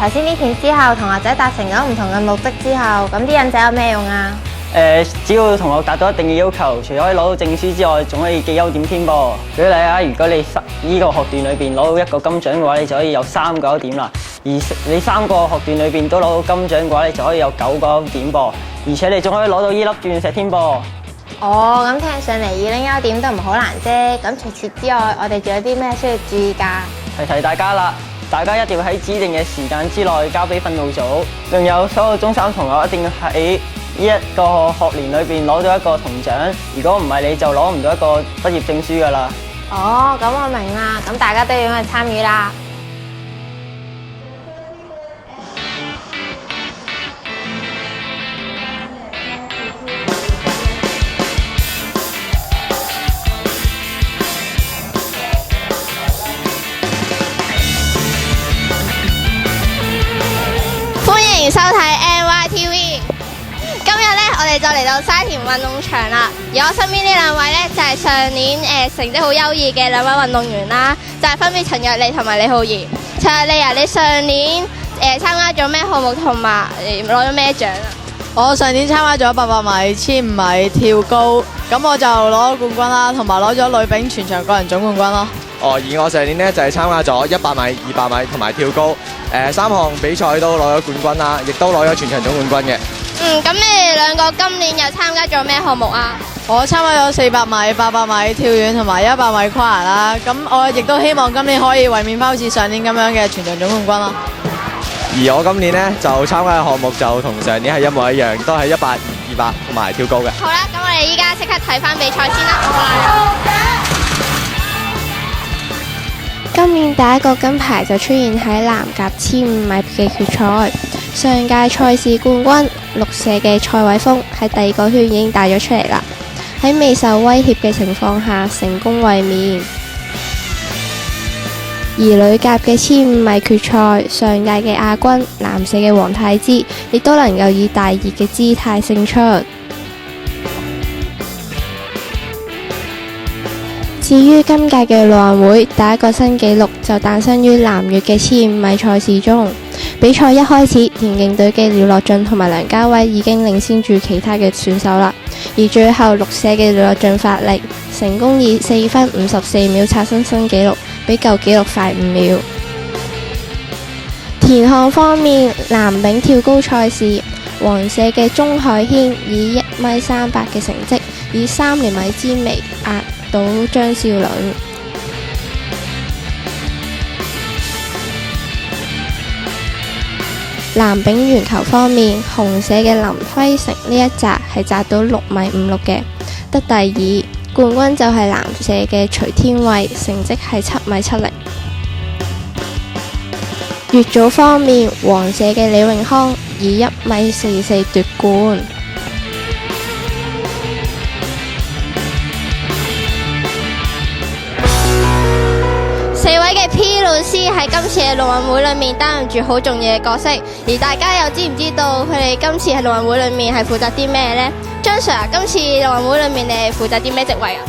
頭先呢片之後，同學仔達成咗唔同嘅目的之後，咁啲印仔有咩用啊？只要同學達到一定嘅要求，除咗可以攞到證書之外，仲可以記優點添噃。舉例啊，如果你呢個學段裏邊攞到一個金獎嘅話，你就可以有3個優點啦。而你3個學段裏邊都攞到金獎嘅話，你就可以有9個優點噃。而且你仲可以攞到呢粒鑽石添噃。哦，咁聽上嚟要拎優點都唔好難啫。咁除此之外，我哋仲有啲咩需要注意㗎？提大家啦，大家一定要喺指定嘅時間之內交俾訓導組。仲有所有中三同學一定要喺呢一個學年裏邊攞到一個銅獎。如果唔係，你就攞唔到一個畢業證書㗎啦。哦，咁我明啦。咁大家都要去參與啦。歡迎收睇 NYTV。今日咧，我哋就嚟到沙田運動場啦。而我身邊呢兩位咧，就係上年成績好優異嘅兩位運動員啦，就係分別陳若莉同埋李浩然。陳若莉啊，你上年參加咗咩項目同埋攞咗咩獎啊？我上年參加咗800米、1500米跳高，咁我就攞咗冠軍啦，同埋攞咗女丙全場個人總冠軍咯。而我上年呢，就係參加咗100米、200米同埋跳高，3項比賽都攞咗冠軍啦，亦都攞咗全場總冠軍嘅。咁你哋兩個今年又參加咗咩項目啊？我參加咗400米、800米跳遠同埋100米跨欄啦。咁我亦都希望今年可以衛冕翻好似上年咁樣嘅全場總冠軍咯。而我今年呢，就參加嘅項目就同上年係一模一樣，都係100、200同埋跳高嘅。好啦，咁我哋依家即刻睇翻比賽先啦。今年第一個金牌就出現喺男甲1500米嘅決賽，上屆賽事冠軍綠社嘅蔡偉峰喺第2個圈已經帶咗出嚟啦，喺未受威脅嘅情況下成功衛冕。而女甲嘅1500米決賽，上屆嘅亞軍藍社嘅黃泰芝亦都能夠以大熱嘅姿態勝出。至於今屆嘅陸運會，第一個新紀錄就誕生於南越嘅1500米賽事中。比賽一開始，田徑隊嘅廖樂俊同埋梁家威已經領先住其他嘅選手啦。而最後綠社嘅廖樂俊發力，成功以4分54秒刷新新紀錄，比舊紀錄快5秒。田項方面，男丙跳高賽事，黃社嘅鍾海軒以1米38嘅成績，以3厘米之微壓到張少倫。男丙鉛球方面，紅社嘅林輝成呢一紮係擲到6米56嘅，得第2。冠軍就係藍社嘅徐天慧，成績係7米70。乙組方面，黃社嘅李永康以1米44奪冠。4位嘅 P 老師喺今次嘅陸運會裏面擔任住好重要嘅角色，而大家又知唔知道佢哋今次喺陸運會裏面係負責啲咩呢？張 Sir， 今次陸運會裏面你係負責啲咩職位啊？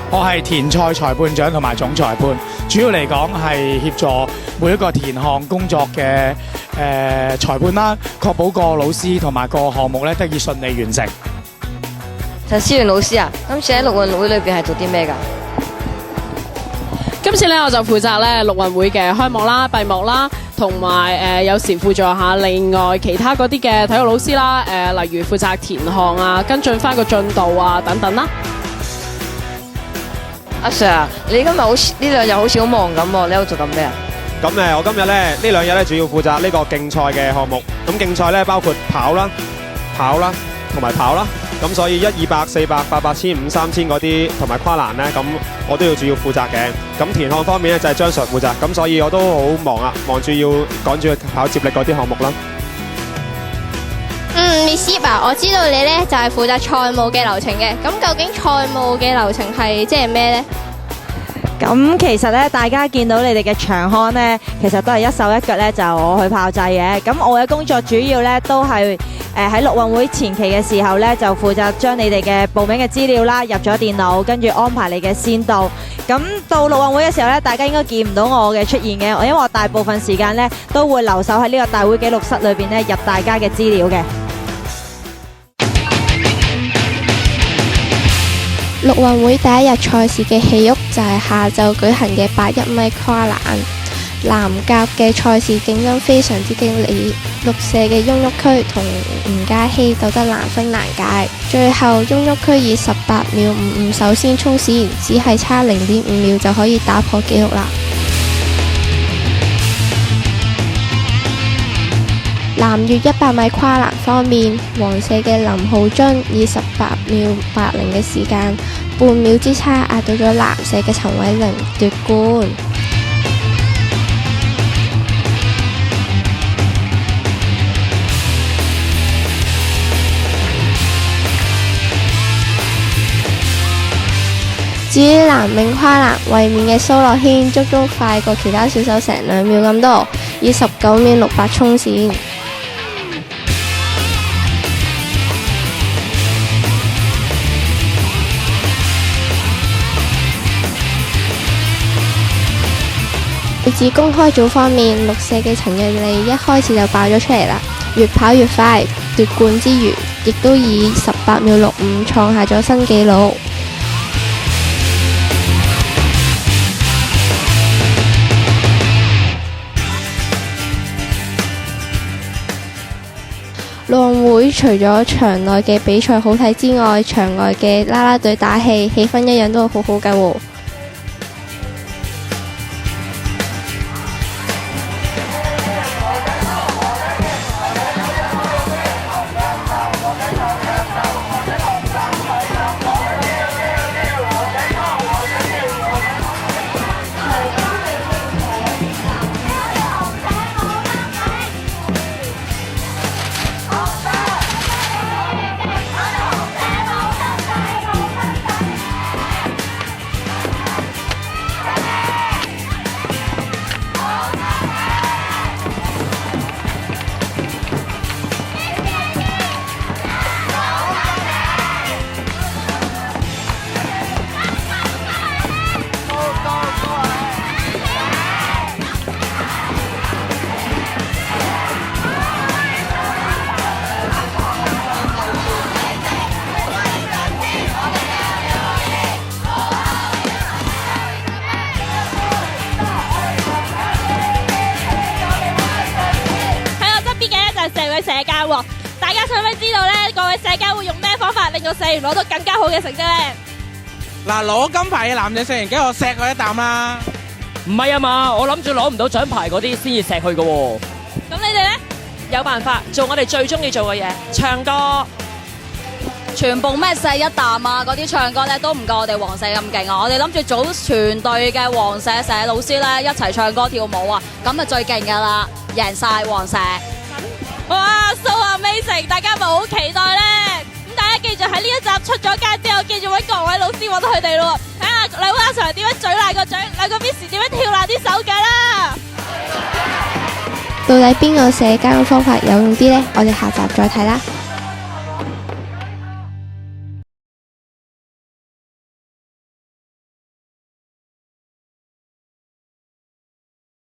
我係田賽裁判長同埋總裁判，主要嚟講係協助每一個田項工作嘅裁判啦，確保個老師同埋個項目咧得以順利完成。陳思源老師啊，今次喺陸運會裏邊係做啲咩㗎？今次咧我就負責咧陸運會嘅開幕啦、閉幕啦，同埋有時輔助下另外其他嗰啲嘅體育老師啦，例如負責田項啊、跟進翻個進度啊等等啦。阿 Sir 啊，你今日好似呢兩日好似好忙咁喎，你喺度做緊咩啊？咁我今日呢兩日咧主要負責呢個競賽嘅項目。咁競賽咧包括跑啦同埋跑啦。咁所以100、200、400、800、1500、3000嗰啲同埋跨欄咧，咁我都要主要負責嘅。咁田項方面咧就係張 Sir 負責，咁所以我都好忙啊，忙住要趕住去跑接力嗰啲項目啦。Miss Yip 啊，我知道你咧就係負責賽務嘅流程嘅，咁究竟賽務嘅流程係即係咩呢？咁其實咧，大家見到你哋嘅長項咧，其實都係一手一腳咧，就我去炮製嘅。咁我嘅工作主要咧都係喺陸運會前期嘅時候咧，就負責將你哋嘅報名嘅資料啦入咗電腦，跟住安排你嘅先導。咁咁到陸運會嘅時候咧，大家應該見唔到我嘅出現嘅，因為我大部分時間咧都會留守喺呢個大會紀錄室裏邊咧入大家嘅資料嘅。陸運會第一日賽事嘅起屋就係下晝舉行嘅800米跨欄。南甲嘅賽事競爭非常之激烈，綠社嘅翁旭區同吳嘉熙鬥得難分難解，最後翁旭區以18秒55首先衝線，只係差0.5秒就可以打破紀錄啦。南越100米跨欄方面，黃社嘅林浩津以18秒80嘅時間，半秒之差壓到咗藍社嘅陳偉玲奪冠。至於男泳跨欄，衛冕嘅蘇樂軒足足快過其他選手成2秒咁多，以19秒68衝線。女子公開組方面，綠社嘅陳瑞莉一開始就爆咗出嚟啦，越跑越快，奪冠之餘，亦都以18秒65創下咗新紀錄。陸運會除咗場內嘅比賽好睇之外，場外嘅啦啦隊打氣，氣氛一樣都好好㗎喎。社交喎，大家想唔想知道咧？各位社交會用咩方法令到社員攞到更加好嘅成績咧？嗱，攞金牌嘅男仔社員，梗係我錫佢一啖啦。唔係啊嘛，我諗住攞唔到獎牌嗰啲先至錫佢㗎喎。咁你哋咧？有辦法做我哋最中意做嘅嘢，唱歌。全部咩錫一啖啊！嗰啲唱歌咧都唔夠我哋黃社咁勁啊！我哋諗住組全隊嘅黃社社老師咧一齊唱歌跳舞啊！咁就最勁噶啦，贏晒黃社！哇 ，so amazing！ 大家咪好期待咧！咁大家記住喺呢一集出咗街之後，記住揾各位老師揾佢哋咯！睇下兩位阿 Sir 點樣嘴爛個嘴，兩個 Miss 點樣跳爛啲手腳啦！到底邊個社交方法有用啲呢？我哋下集再睇啦！